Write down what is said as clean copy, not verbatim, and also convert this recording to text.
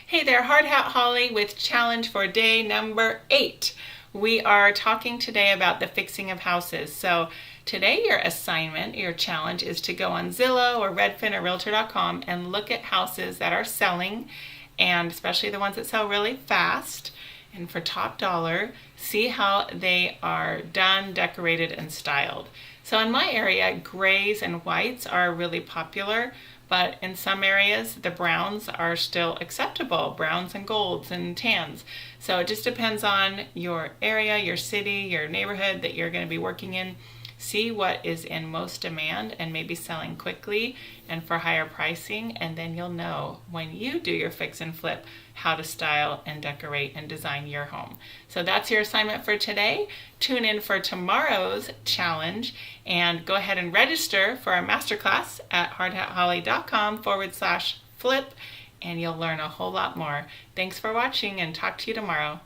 Hey there, Hard Hat Holly with challenge for day number 8. We are talking today about the fixing of houses. So today your assignment, your challenge is to go on Zillow or redfin or realtor.com and look at houses that are selling, and especially the ones that sell really fast and for top dollar, see how they are done, decorated, and styled. So in my area, grays and whites are really popular, but in some areas the browns are still acceptable, browns and golds and tans. So it just depends on your area, your city, your neighborhood that you're going to be working in. See what is in most demand and maybe selling quickly and for higher pricing, and then you'll know when you do your fix and flip how to style and decorate and design your home. So that's your assignment for today. Tune in for tomorrow's challenge and go ahead and register for our masterclass at hardhatholly.com/flip, and you'll learn a whole lot more. Thanks for watching and talk to you tomorrow.